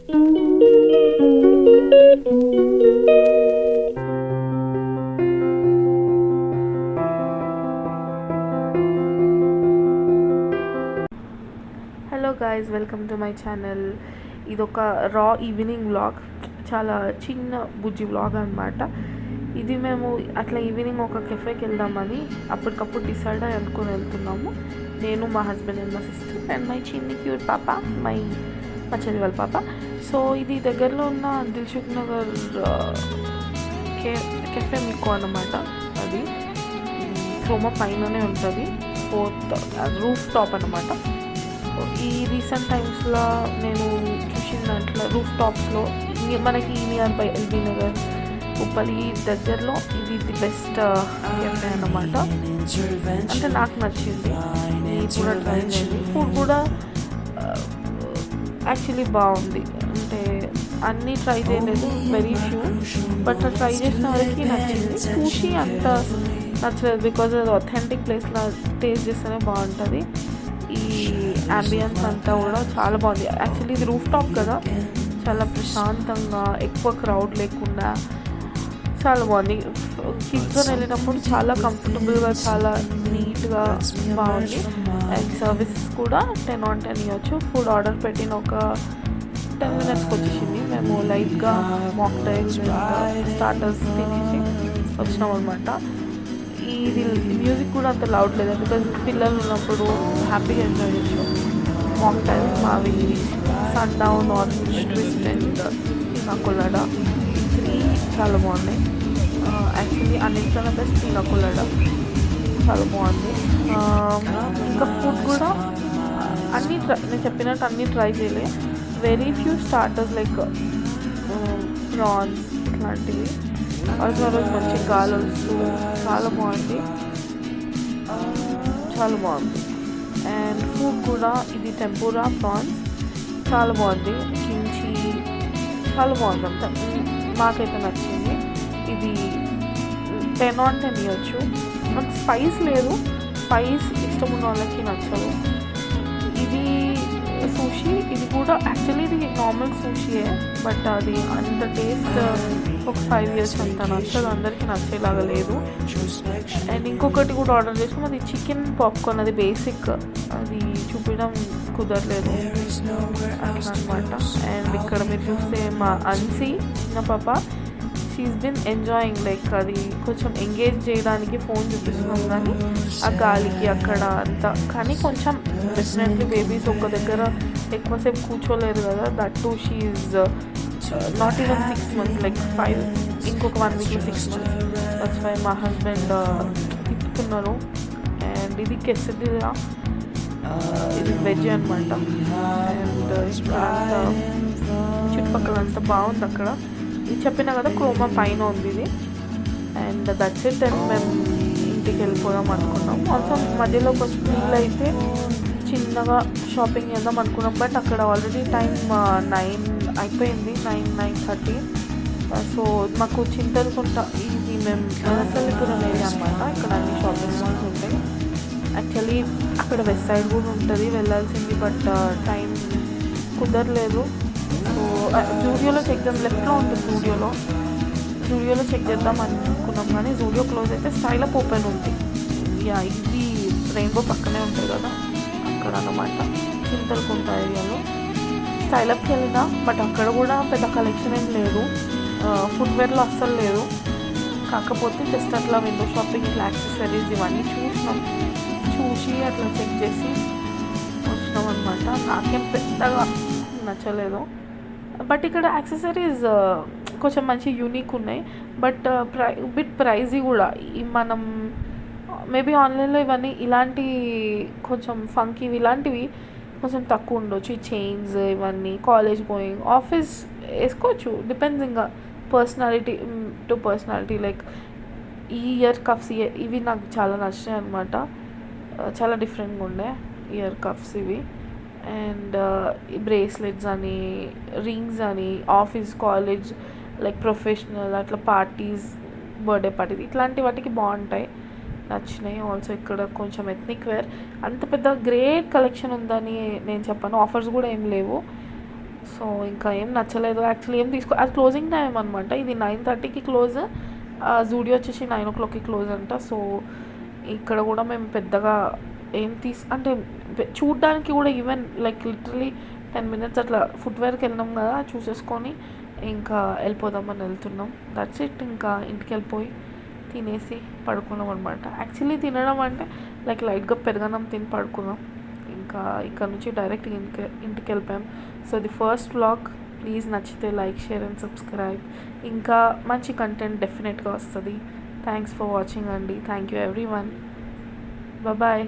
Hello guys, welcome to my channel. ఇదొక రా evening vlog, చాలా చిన్న బుజ్జి వ్లాగ్ అనమాట. ఇది మేము అట్లా ఈవినింగ్ ఒక కెఫేకి వెళ్దామని అప్పటికప్పుడు డిసైడ్ అయ్యి అనుకుని వెళ్తున్నాము. నేను, మా హస్బెండ్ అండ్ మా సిస్టర్ అండ్ మై చిన్ని క్యూట్ పాప, మా చెల్లి వాళ్ళ పాప. సో ఇది దగ్గరలో ఉన్న దిల్సుఖ్ నగర్ కెఫే మీకు అనమాట. అది క్రోమా పైననే ఉంటుంది, 4th రూఫ్ టాప్ అనమాట. ఈ రీసెంట్ టైమ్స్లో నేను చూసిన దాంట్లో రూఫ్ టాప్స్లో మనకి near by LB Nagar, Uppali దగ్గరలో ఇది ది బెస్ట్ కెఫే అన్నమాట. అంటే నాకు నచ్చింది, నేను కూడా ట్రై చేయండి. ఫుడ్ కూడా యాక్చువల్లీ బాగుంది. అంటే అన్నీ ట్రై చేయలేదు, వెరీ ఫ్యూ, బట్ ట్రై చేసిన వరకు నచ్చింది. సూషీ అంత నచ్చలేదు, బికాజ్ అది అథెంటిక్ ప్లేస్లో టేస్ట్ చేస్తేనే బాగుంటుంది. ఈ అంబియన్స్ అంతా కూడా చాలా బాగుంది. యాక్చువల్లీ ఇది రూఫ్ టాప్ కదా, చాలా ప్రశాంతంగా, ఎక్కువ క్రౌడ్ లేకుండా చాలా బాగుంది. కిడ్స్తో వెళ్ళినప్పుడు చాలా కంఫర్టబుల్గా, చాలా నీట్గా బాగుంది. అండ్ సర్వీసెస్ కూడా 10 on 10 ఇవ్వచ్చు. ఫుడ్ ఆర్డర్ పెట్టిన ఒక 10 minutesకి వచ్చేసింది. మేము లైట్గా మాక్టైల్స్, స్టార్టర్స్ తినేసి వచ్చినాం అనమాట. ఇది మ్యూజిక్ కూడా అంత లౌడ్ లేదు, బికాజ్ పిల్లలు ఉన్నప్పుడు హ్యాపీగా ఎంజాయ్ చేయొచ్చు. మాక్టైల్స్ మావి sun down, orange twist and pina colada, 3 చాలా బాగున్నాయి. యాక్చువల్లీ అన్నిటికన్నా బెస్ట్ పీనా కొలాడా, చాలా బాగుంది. ఇంకా ఫుడ్ కూడా నేను చెప్పినట్టు అన్నీ ట్రై చేయలే. Very few starters like prawns ఇట్లాంటివి. రోజు మంచి గాలి వస్తూ చాలా బాగుంది, చాలా బాగుంది. అండ్ ఫుడ్ కూడా ఇది టెంపూరా ప్రాన్స్ చాలా బాగుంది, కించి చాలా బాగుంది. అంతా మాకైతే నచ్చింది. ఇది 10 on 10 ఇవ్వచ్చు. నాకు స్పైస్ లేదు, స్పైస్ ఇష్టం ఉన్న వాళ్ళకి నచ్చదు. ఇది సూషీ, ఇది కూడా యాక్చువల్లీ ఇది నార్మల్ సూషీయే, బట్ అది అంత టేస్ట్ ఒక 5 years అంత నచ్చదు, అందరికీ నచ్చేలాగా లేదు. అండ్ ఇంకొకటి కూడా ఆర్డర్ చేసాం, అది చికెన్ పాప్కార్న్, అది బేసిక్, అది చూపించడం కుదరలేదు అట్లా అనమాట. అండ్ ఇక్కడ మీరు చూస్తే మా అన్సీ చిన్న పాప, షీఈస్ బిన్ ఎంజాయింగ్, లైక్ అది కొంచెం ఎంగేజ్ చేయడానికి ఫోన్ చూపిస్తున్నాం, కానీ ఆ గాలికి అక్కడ అంతా. కానీ కొంచెం డెఫినెట్లీ బేబీస్ ఒక దగ్గర ఎక్కువసేపు కూర్చోలేరు కదా. That too she's not even 6 months, like 5, ఇంకొక 1 weekలో 6 months. దట్స్ వై మా హస్బెండ్ తిప్పుతున్నారు. అండ్ ఇది కెసడియా, ఇది వెజ్ అనమాట. అండ్ ఇక్కడ అంతా చుట్టుపక్కల అంతా బాగుంది. అక్కడ ఇది చెప్పినా కదా, క్రోమా పైన ఉంది ఇది. And that's it. అండ్ మేము ఇంటికి వెళ్ళిపోదాం అనుకున్నాం. ఆల్సో మధ్యలో కొంచెం ఫీల్ అయితే చిన్నగా షాపింగ్ చేద్దాం అనుకున్నాం, బట్ అక్కడ ఆల్రెడీ టైం 9 అయిపోయింది, 9:30. సో మాకు చింతలకుంట, ఇది మేము నరసల్లిపురం ఏరియా అనమాట. ఇక్కడ అన్ని షాపింగ్ మాల్స్ ఉంటాయి. యాక్చువల్లీ అక్కడ వెస్ట్ సైడ్ కూడా ఉంటుంది వెళ్ళాల్సింది, బట్ టైం కుదరలేదు. సో జూడియోలో చెక్ చేద్దాం, లెఫ్ట్లో ఉంటుంది జూడియోలో చెక్ చేద్దాం అనుకున్నాం, కానీ జూడియో క్లోజ్ అయితే స్టైల్ అప్ ఓపెన్ ఉంది. యా, ఇది రెయిన్బో పక్కనే ఉంటుంది కదా, అక్కడ అన్నమాట. చింతలకుంట ఏరియాలో స్టైల్ అప్కి వెళ్ళినా, బట్ అక్కడ కూడా పెద్ద కలెక్షన్ ఏం లేదు, ఫుట్వేర్లో అస్సలు లేదు. కాకపోతే జస్ట్ అట్లా విండో షాపింగ్, ఇట్లా యాక్సెసరీస్ ఇవన్నీ చూసి అట్లా చెక్ చేసి వచ్చినాం అనమాట. నాకేం పెద్దగా నచ్చలేదు, బట్ ఇక్కడ యాక్సెసరీస్ కొంచెం మంచి యూనిక్ ఉన్నాయి, బట్ బిట్ ప్రైజీ కూడా. మనం మేబీ ఆన్లైన్లో ఇవన్నీ ఇలాంటి కొంచెం ఫంకీవి ఇలాంటివి కొంచెం తక్కువ ఉండొచ్చు. ఈ చైన్స్ ఇవన్నీ కాలేజ్ గోయింగ్, ఆఫీస్ వేసుకోవచ్చు, డిపెండ్స్ ఇంకా పర్సనాలిటీ టు పర్సనాలిటీ. లైక్ ఈ ఇయర్ కఫ్స్ ఇవి నాకు చాలా నచ్చాయి అనమాట, చాలా డిఫరెంట్గా ఉండే ఇయర్ కఫ్స్ ఇవి. అండ్ బ్రేస్లెట్స్ అని, రింగ్స్ అని, ఆఫీస్, కాలేజ్, లైక్ ప్రొఫెషనల్ అట్లా పార్టీస్, బర్త్డే పార్టీస్, ఇట్లాంటి వాటికి బాగుంటాయి, నచ్చినాయి. ఆల్సో ఇక్కడ కొంచెం ఎథ్నిక్ వేర్, అంత పెద్ద గ్రేట్ కలెక్షన్ ఉందని నేను చెప్పాను, ఆఫర్స్ కూడా ఏం లేవు. సో ఇంకా ఏం నచ్చలేదు యాక్చువల్లీ, ఏం అది క్లోజింగ్ టైం అనమాట. ఇది 9:30కి క్లోజ్, జూడియో వచ్చేసి 9 o'clockకి క్లోజ్ అంట. సో ఇక్కడ కూడా మేము పెద్దగా ఏం అంటే చూడ్డానికి కూడా ఈవెన్ లైక్ లిటరలీ 10 minutes అట్లా ఫుట్వేర్కి వెళ్ళినాం కదా, చూసేసుకొని ఇంకా వెళ్ళిపోదామని వెళ్తున్నాం. That's it. ఇంకా ఇంటికి వెళ్ళిపోయి తినేసి పడుకున్నాం అనమాట. యాక్చువల్లీ తినడం అంటే లైక్ లైట్గా పెరగనం తిని పడుకున్నాం. ఇంకా ఇక్కడ నుంచి డైరెక్ట్ ఇంటికి వెళ్ళిపోయాం. So the first vlog. Please నచ్చితే లైక్, షేర్ అండ్ సబ్స్క్రైబ్. ఇంకా మంచి కంటెంట్ డెఫినెట్గా వస్తుంది. థ్యాంక్స్ ఫర్ వాచింగ్ అండి. Thank you everyone. Bye.